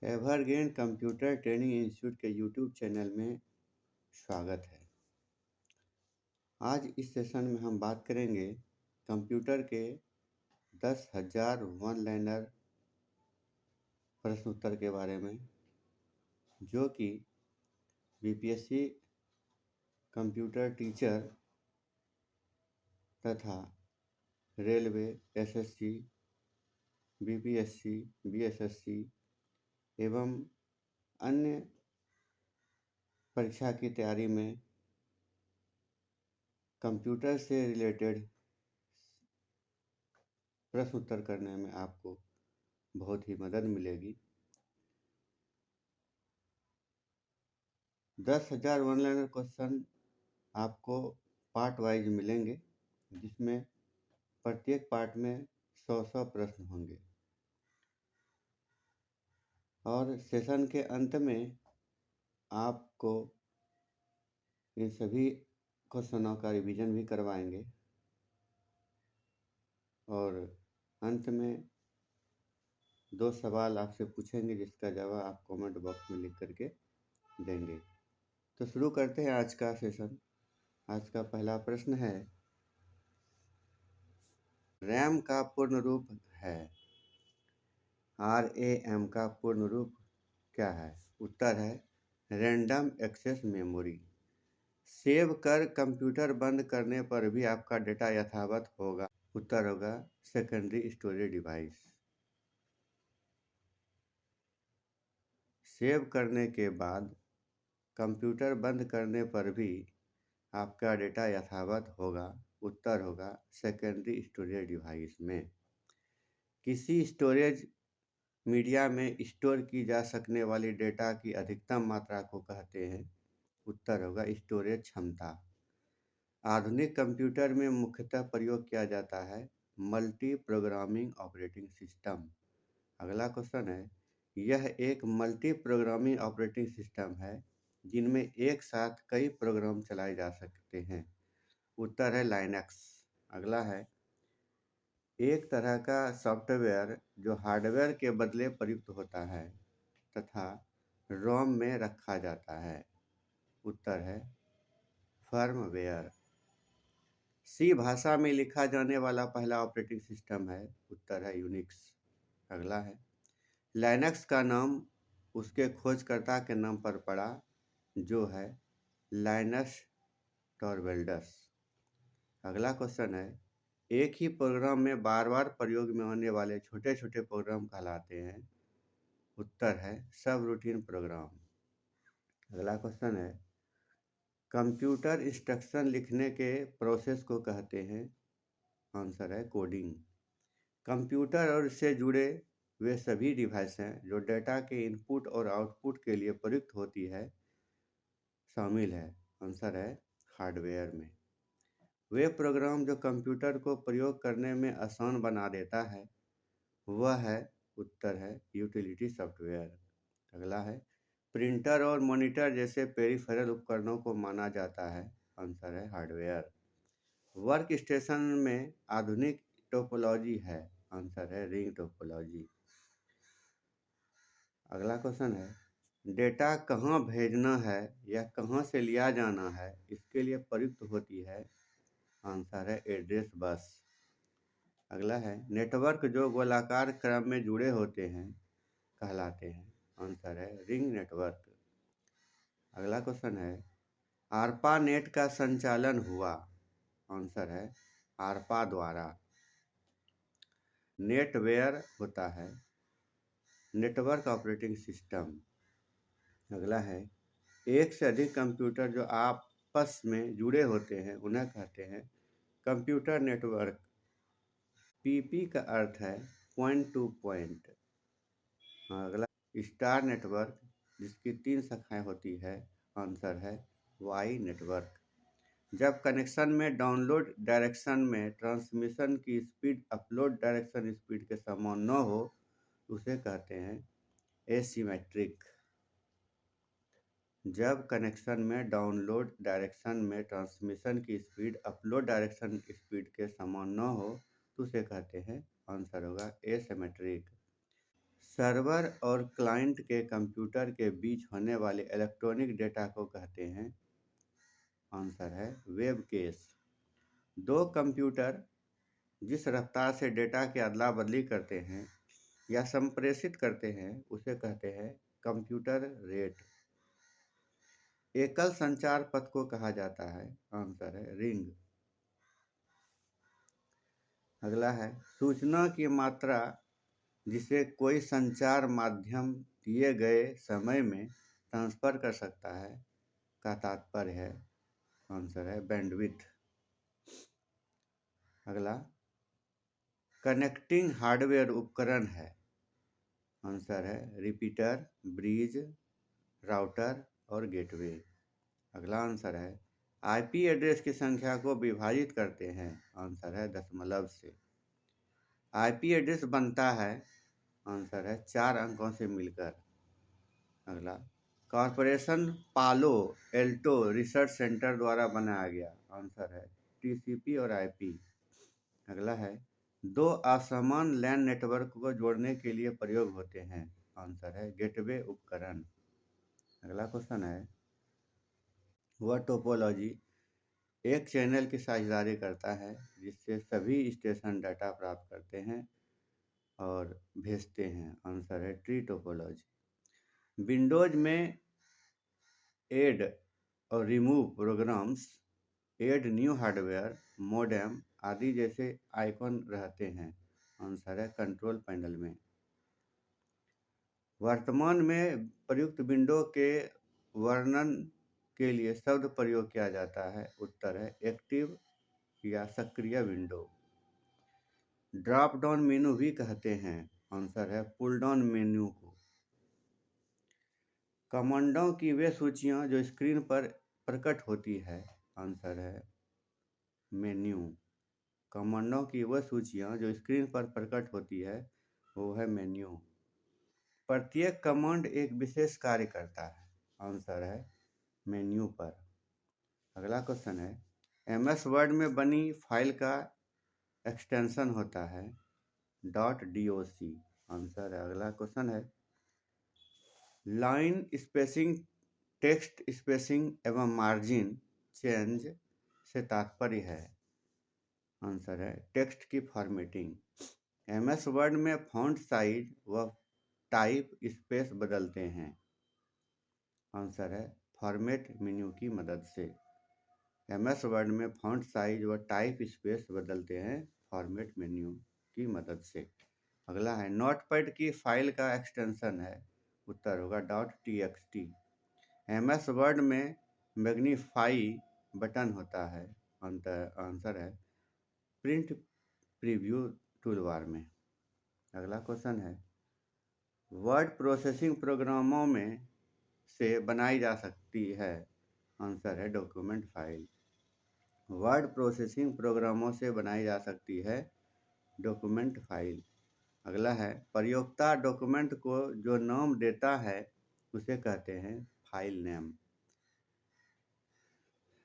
Evergreen computer training institute के YouTube channel में स्वागत है। आज इस सेशन में हम बात करेंगे कंप्यूटर के 10,000 वन लाइनर प्रश्न उत्तर के बारे में, जो कि बीपीएससी कंप्यूटर टीचर तथा रेलवे, एसएससी, बीपीएससी, बीएसएससी एवं अन्य परीक्षा की तैयारी में कंप्यूटर से रिलेटेड प्रश्न उत्तर करने में आपको बहुत ही मदद मिलेगी। 10,000 वन लाइनर क्वेश्चन आपको पार्ट वाइज मिलेंगे, जिसमें प्रत्येक पार्ट में 100 प्रश्न होंगे और सेशन के अंत में आपको इन सभी क्वेश्चनों का रिवीजन भी करवाएंगे और अंत में 2 सवाल आपसे पूछेंगे, जिसका जवाब आप कमेंट बॉक्स में लिख करके देंगे। तो शुरू करते हैं आज का सेशन। आज का पहला प्रश्न है, रैम का पूर्ण रूप है। RAM का पूर्ण रूप क्या है? उत्तर है रैंडम एक्सेस मेमोरी। सेव कर कंप्यूटर बंद करने पर भी आपका डेटा यथावत होगा। उत्तर होगा सेकेंडरी स्टोरेज डिवाइस। सेव करने के बाद कंप्यूटर बंद करने पर भी आपका डेटा यथावत होगा। उत्तर होगा सेकेंडरी स्टोरेज डिवाइस में। किसी स्टोरेज मीडिया में स्टोर की जा सकने वाली डेटा की अधिकतम मात्रा को कहते हैं। उत्तर होगा स्टोरेज क्षमता। आधुनिक कंप्यूटर में मुख्यतः प्रयोग किया जाता है मल्टी प्रोग्रामिंग ऑपरेटिंग सिस्टम। अगला क्वेश्चन है, यह एक मल्टी प्रोग्रामिंग ऑपरेटिंग सिस्टम है जिनमें एक साथ कई प्रोग्राम चलाए जा सकते हैं। उत्तर है लाइनक्स। अगला है, एक तरह का सॉफ्टवेयर जो हार्डवेयर के बदले प्रयुक्त होता है तथा रोम में रखा जाता है। उत्तर है फर्मवेयर। सी भाषा में लिखा जाने वाला पहला ऑपरेटिंग सिस्टम है। उत्तर है यूनिक्स। अगला है, लाइनक्स का नाम उसके खोजकर्ता के नाम पर पड़ा, जो है लाइनस टॉरवेल्डस। अगला क्वेश्चन है, एक ही प्रोग्राम में बार बार प्रयोग में होने वाले छोटे छोटे प्रोग्राम कहलाते हैं। उत्तर है सब रूटीन प्रोग्राम। अगला क्वेश्चन है, कंप्यूटर इंस्ट्रक्शन लिखने के प्रोसेस को कहते हैं। आंसर है कोडिंग। कंप्यूटर और इससे जुड़े वे सभी डिवाइस हैं जो डेटा के इनपुट और आउटपुट के लिए प्रयुक्त होती है शामिल है। आंसर है हार्डवेयर में। वे प्रोग्राम जो कंप्यूटर को प्रयोग करने में आसान बना देता है वह है, उत्तर है यूटिलिटी सॉफ्टवेयर। अगला है, प्रिंटर और मॉनिटर जैसे पेरिफेरल उपकरणों को माना जाता है। आंसर है हार्डवेयर। वर्क स्टेशन में आधुनिक टोपोलॉजी है। आंसर है रिंग टोपोलॉजी। अगला क्वेश्चन है, डेटा कहाँ भेजना है या कहाँ से लिया जाना है, इसके लिए प्रयुक्त होती है। आंसर है एड्रेस बस। अगला है, नेटवर्क जो गोलाकार क्रम में जुड़े होते हैं कहलाते हैं। आंसर है रिंग नेटवर्क। अगला क्वेश्चन है, आरपा नेट का संचालन हुआ। आंसर है आरपा द्वारा। नेटवेयर होता है नेटवर्क ऑपरेटिंग सिस्टम। अगला है, एक से अधिक कंप्यूटर जो आपस में जुड़े होते हैं उन्हें कहते हैं कंप्यूटर नेटवर्क। पीपी का अर्थ है पॉइंट टू पॉइंट। अगला, स्टार नेटवर्क जिसकी 3 शाखाएं होती है। आंसर है वाई नेटवर्क। जब कनेक्शन में डाउनलोड डायरेक्शन में ट्रांसमिशन की स्पीड अपलोड डायरेक्शन स्पीड के समान न हो उसे कहते हैं एसिमेट्रिक। जब कनेक्शन में डाउनलोड डायरेक्शन में ट्रांसमिशन की स्पीड अपलोड डायरेक्शन स्पीड के समान न हो तो उसे कहते हैं, आंसर होगा एसिमेट्रिक। सर्वर और क्लाइंट के कंप्यूटर के बीच होने वाले इलेक्ट्रॉनिक डेटा को कहते हैं। आंसर है वेब केस। दो कंप्यूटर जिस रफ्तार से डेटा की अदला बदली करते हैं या संप्रेषित करते हैं उसे कहते हैं कंप्यूटर रेट। एकल संचार पथ को कहा जाता है। आंसर है रिंग। अगला है सूचना की मात्रा जिसे कोई संचार माध्यम दिए गए समय में ट्रांसफर कर सकता है का तात्पर्य है। आंसर है बैंडविड्थ। अगला कनेक्टिंग हार्डवेयर उपकरण है। आंसर है रिपीटर, ब्रिज, राउटर और गेटवे। अगला आंसर है आईपी एड्रेस की संख्या को विभाजित करते हैं। आंसर है दशमलव से। आईपी एड्रेस बनता है। आंसर है 4 अंकों से मिलकर। अगला कॉरपोरेशन पालो एल्टो रिसर्च सेंटर द्वारा बनाया गया। आंसर है टीसीपी और आईपी। अगला है दो असमान लैन नेटवर्क को जोड़ने के लिए प्रयोग होते हैं। आंसर है गेटवे उपकरण। अगला क्वेश्चन है वह टोपोलॉजी एक चैनल की साझेदारी करता है जिससे सभी स्टेशन डाटा प्राप्त करते हैं और भेजते हैं। आंसर है ट्री टोपोलॉजी। विंडोज में ऐड और remove programs, add new hardware, modem आदि जैसे आइकॉन रहते हैं। आंसर है कंट्रोल पैनल में। वर्तमान में प्रयुक्त विंडो के वर्णन के लिए शब्द प्रयोग किया जाता है। उत्तर है एक्टिव या सक्रिय विंडो। ड्रॉप डाउन मेनू भी कहते हैं। आंसर है पुल डाउन मेन्यू को। कमांडों की वे सूचियां जो स्क्रीन पर प्रकट होती है। आंसर है मेन्यू। कमांडों की वह सूचियां जो स्क्रीन पर प्रकट होती है वो है मेन्यू। प्रत्येक कमांड एक विशेष कार्य करता है। आंसर है मेन्यू पर। अगला क्वेश्चन है एमएस वर्ड में बनी फाइल का एक्सटेंशन होता है .doc। आंसर है अगला क्वेश्चन है लाइन स्पेसिंग, टेक्स्ट स्पेसिंग एवं मार्जिन चेंज से तात्पर्य है। आंसर है टेक्स्ट की फॉर्मेटिंग। एमएस वर्ड में फॉन्ट साइज व टाइप स्पेस बदलते हैं। आंसर है फॉर्मेट मेन्यू की मदद से। एमएस वर्ड में फॉन्ट साइज व टाइप स्पेस बदलते हैं फॉर्मेट मेन्यू की मदद से। अगला है नोटपैड की फाइल का एक्सटेंशन है। उत्तर होगा .txt। एमएस वर्ड में मैग्नीफाई बटन होता है। आंसर है प्रिंट प्रीव्यू टूलबार में। अगला क्वेश्चन है वर्ड प्रोसेसिंग प्रोग्रामों में से बनाई जा सकती है। आंसर है डॉक्यूमेंट फाइल। वर्ड प्रोसेसिंग प्रोग्रामों से बनाई जा सकती है डॉक्यूमेंट फाइल। अगला है प्रयोक्ता डॉक्यूमेंट को जो नाम देता है उसे कहते हैं फाइल नेम।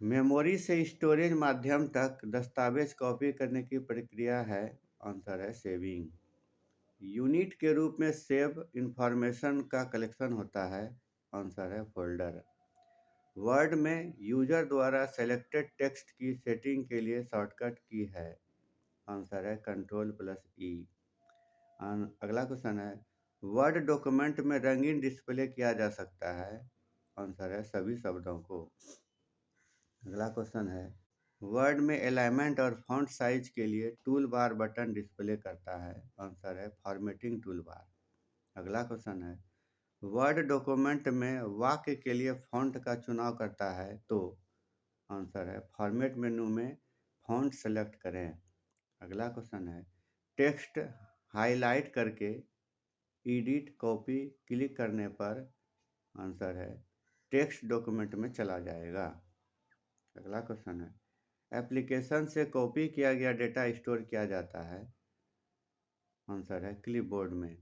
मेमोरी से स्टोरेज माध्यम तक दस्तावेज कॉपी करने की प्रक्रिया है। आंसर है सेविंग। यूनिट के रूप में सेव इंफॉर्मेशन का कलेक्शन होता है। आंसर है फोल्डर। वर्ड में यूजर द्वारा सेलेक्टेड टेक्स्ट की सेटिंग के लिए शॉर्टकट की है। आंसर है Ctrl+E। अगला क्वेश्चन है वर्ड डॉक्यूमेंट में रंगीन डिस्प्ले किया जा सकता है। आंसर है सभी शब्दों को। अगला क्वेश्चन है वर्ड में अलाइनमेंट और फॉन्ट साइज के लिए टूल बार बटन डिस्प्ले करता है। आंसर है फॉर्मेटिंग टूल बार। अगला क्वेश्चन है वर्ड डॉक्यूमेंट में वाक्य के लिए फॉन्ट का चुनाव करता है तो आंसर है फॉर्मेट मेनू में फॉन्ट सेलेक्ट करें। अगला क्वेश्चन है टेक्स्ट हाईलाइट करके एडिट कॉपी क्लिक करने पर आंसर है टेक्स्ट डॉक्यूमेंट में चला जाएगा। अगला क्वेश्चन है एप्लीकेशन से कॉपी किया गया डेटा स्टोर किया जाता है। आंसर है क्लिपबोर्ड में।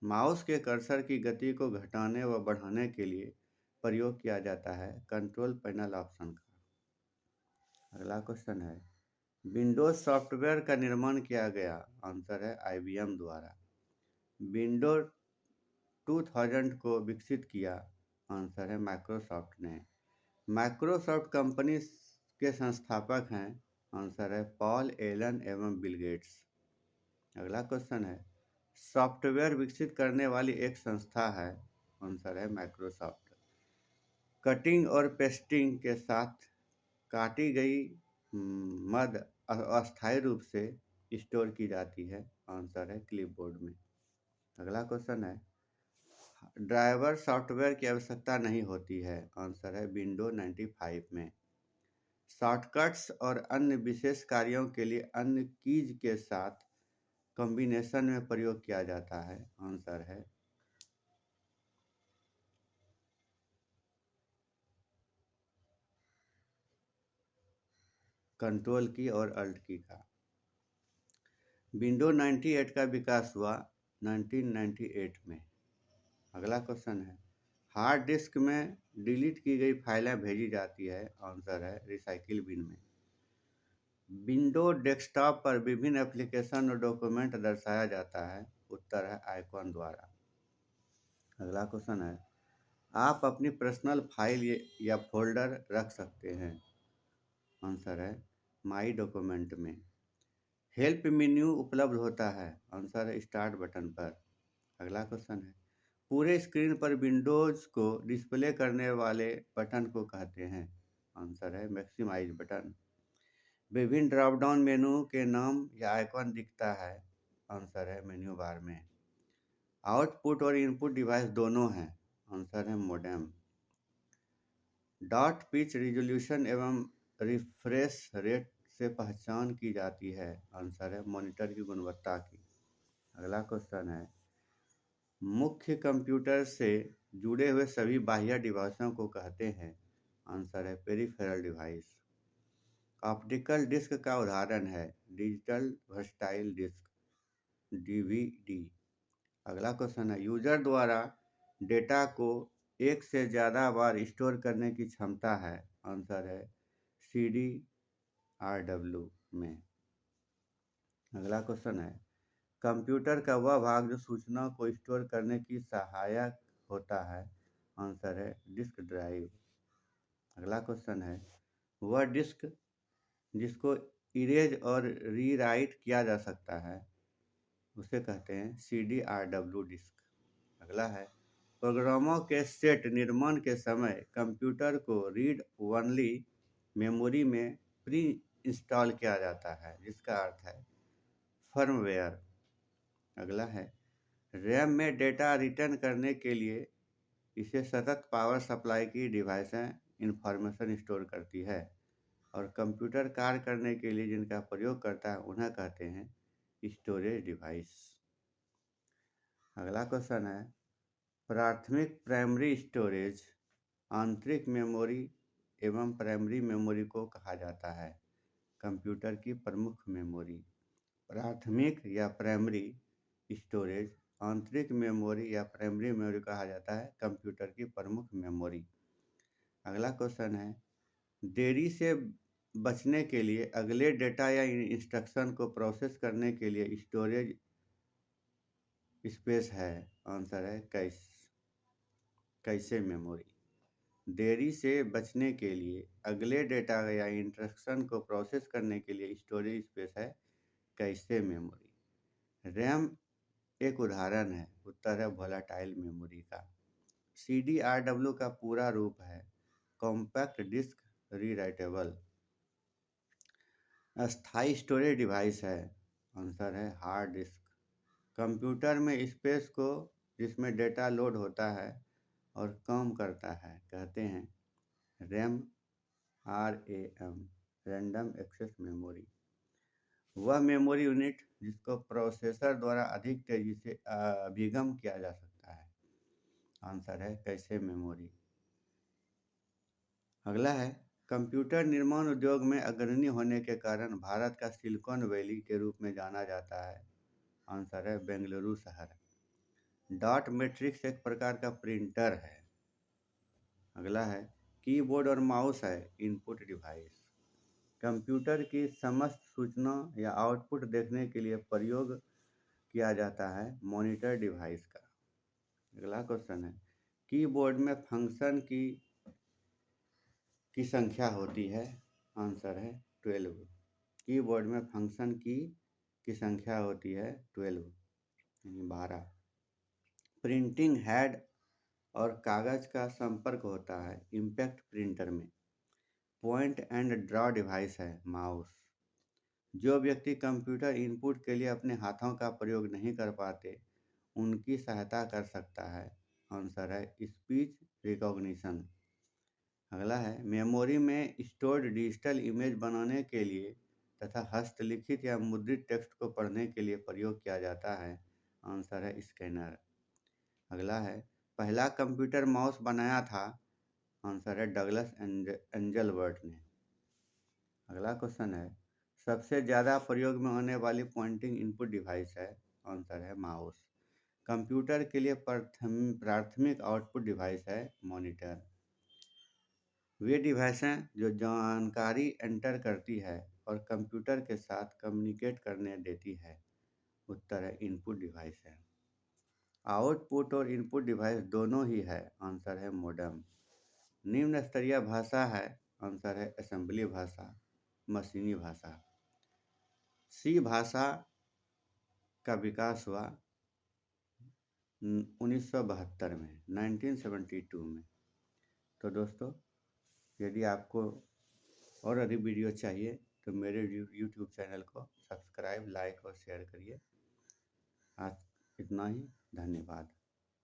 माउस के कर्सर की गति को घटाने व बढ़ाने के लिए प्रयोग किया जाता है कंट्रोल पैनल ऑप्शन का। अगला क्वेश्चन है विंडोज सॉफ्टवेयर का निर्माण किया गया, आंसर है IBM द्वारा। विंडोज 2000 को विकसित किया, आंसर है माइक्रोसॉफ्ट ने। माइक्रोसॉफ्ट कंपनी के संस्थापक हैं, आंसर है पॉल एलन एवं बिल गेट्स। अगला क्वेश्चन है, सॉफ्टवेयर विकसित करने वाली एक संस्था है, आंसर है माइक्रोसॉफ्ट। कटिंग और पेस्टिंग के साथ काटी गई मद अस्थायी रूप से स्टोर की जाती है, आंसर है क्लिपबोर्ड में। अगला क्वेश्चन है, ड्राइवर सॉफ्टवेयर की आवश्यकता नहीं होती है, आंसर है विंडो 95 में। शॉर्टकट्स और अन्य विशेष कार्यों के लिए अन्य कीज के साथ कॉम्बिनेशन में प्रयोग किया जाता है, आंसर है कंट्रोल की और अल्ट की का। विंडो 98 का विकास हुआ 1998 में। अगला क्वेश्चन है, हार्ड डिस्क में डिलीट की गई फाइलें भेजी जाती है, आंसर है रिसाइकिल बिन में। विंडो डेस्कटॉप पर विभिन्न एप्लीकेशन और डॉक्यूमेंट दर्शाया जाता है, उत्तर है आइकॉन द्वारा। अगला क्वेश्चन है, आप अपनी पर्सनल फाइल या फोल्डर रख सकते हैं, आंसर है माई डॉक्यूमेंट में। हेल्प मेन्यू उपलब्ध होता है, आंसर है स्टार्ट बटन पर। अगला क्वेश्चन है, पूरे स्क्रीन पर विंडोज को डिस्प्ले करने वाले बटन को कहते हैं, आंसर है मैक्सिमाइज बटन। विभिन्न ड्रॉप डाउन मेनू के नाम या आइकॉन दिखता है, आंसर है मेन्यू बार में। आउटपुट और इनपुट डिवाइस दोनों हैं, आंसर है मोडेम। डॉट पिच रिजोल्यूशन एवं रिफ्रेश रेट से पहचान की जाती है, आंसर है मॉनिटर की गुणवत्ता की। अगला क्वेश्चन है, मुख्य कंप्यूटर से जुड़े हुए सभी बाह्य डिवाइसों को कहते हैं, आंसर है पेरिफेरल डिवाइस। ऑप्टिकल डिस्क का उदाहरण है डिजिटल वर्सटाइल डिस्क, डीवीडी। अगला क्वेश्चन है, यूजर द्वारा डेटा को एक से ज़्यादा बार स्टोर करने की क्षमता है, आंसर है CDRW में। अगला क्वेश्चन है, कंप्यूटर का वह भाग जो सूचना को स्टोर करने की सहायक होता है, आंसर है डिस्क ड्राइव। अगला क्वेश्चन है, वह डिस्क जिसको इरेज और रीराइट किया जा सकता है उसे कहते हैं CDRW डिस्क। अगला है, प्रोग्रामों के सेट निर्माण के समय कंप्यूटर को रीड ओनली मेमोरी में प्री इंस्टॉल किया जाता है, जिसका अर्थ है फर्मवेयर। अगला है, रैम में डेटा रिटर्न करने के लिए इसे सतत पावर सप्लाई की डिवाइसें इंफॉर्मेशन स्टोर करती है, और कंप्यूटर कार्य करने के लिए जिनका प्रयोग करता है उन्हें कहते हैं स्टोरेज डिवाइस। अगला क्वेश्चन है, प्राथमिक प्राइमरी स्टोरेज आंतरिक मेमोरी एवं प्राइमरी मेमोरी को कहा जाता है, कंप्यूटर की प्रमुख मेमोरी। प्राथमिक या प्राइमरी स्टोरेज आंतरिक मेमोरी या प्राइमरी मेमोरी कहा जाता है, कंप्यूटर की प्रमुख मेमोरी। अगला क्वेश्चन है, देरी से बचने के लिए अगले डेटा या इंस्ट्रक्शन को प्रोसेस करने के लिए स्टोरेज स्पेस है, आंसर है कैशे मेमोरी। देरी से बचने के लिए अगले डेटा या इंस्ट्रक्शन को प्रोसेस करने के लिए स्टोरेज स्पेस है कैशे मेमोरी। रैम एक उदाहरण है, उत्तर है वोलाटाइल मेमोरी का। CDRW का पूरा रूप है कॉम्पैक्ट डिस्क रीराइटेबल। अस्थायी स्टोरेज डिवाइस है, आंसर है हार्ड डिस्क। कंप्यूटर में स्पेस को जिसमें डेटा लोड होता है और कम करता है कहते हैं RAM, RAM, random access memory. वह मेमोरी यूनिट जिसको प्रोसेसर द्वारा अधिक तेजी से अभिगम किया जा सकता है, आंसर है कैशे मेमोरी। अगला है, कंप्यूटर निर्माण उद्योग में अग्रणी होने के कारण भारत का सिलिकॉन वैली के रूप में जाना जाता है, आंसर है बेंगलुरु शहर। डॉट मैट्रिक्स एक प्रकार का प्रिंटर है। अगला है, कीबोर्ड और माउस है इनपुट डिवाइस। कंप्यूटर की समस्त सूचना या आउटपुट देखने के लिए प्रयोग किया जाता है मॉनिटर डिवाइस का। अगला क्वेश्चन है, कीबोर्ड में फंक्शन की संख्या होती है। आंसर है 12। कीबोर्ड में फंक्शन की संख्या होती है 12 यानी 12। प्रिंटिंग हेड और कागज का संपर्क होता है इम्पैक्ट प्रिंटर में। पॉइंट एंड ड्रॉ डिवाइस है माउस। जो व्यक्ति कंप्यूटर इनपुट के लिए अपने हाथों का प्रयोग नहीं कर पाते उनकी सहायता कर सकता है। आंसर है स्पीच रिकॉग्निशन। अगला है, मेमोरी में स्टोर्ड डिजिटल इमेज बनाने के लिए तथा हस्तलिखित या मुद्रित टेक्स्ट को पढ़ने के लिए प्रयोग किया जाता है। आंसर है स्कैनर। अगला है, पहला कंप्यूटर माउस बनाया था। आंसर है डगलस एंजलबर्ट ने। अगला क्वेश्चन है, सबसे ज़्यादा प्रयोग में होने वाली पॉइंटिंग इनपुट डिवाइस है। आंसर है माउस। कंप्यूटर के लिए प्राथमिक आउटपुट डिवाइस है मॉनिटर। वे डिवाइस हैं जो जानकारी एंटर करती है और कंप्यूटर के साथ कम्युनिकेट करने देती है। उत्तर है इनपुट डिवाइस है। आउटपुट और इनपुट डिवाइस दोनों ही है। आंसर है मोडेम। निम्न स्तरीय भाषा है। आंसर है असेंबली भाषा, मशीनी भाषा। सी भाषा का विकास हुआ 1972 में, 1972 में। तो दोस्तों, यदि आपको और अधिक वीडियो चाहिए तो मेरे यूट्यूब चैनल को सब्सक्राइब, लाइक और शेयर करिए। आज इतना ही। धन्यवाद।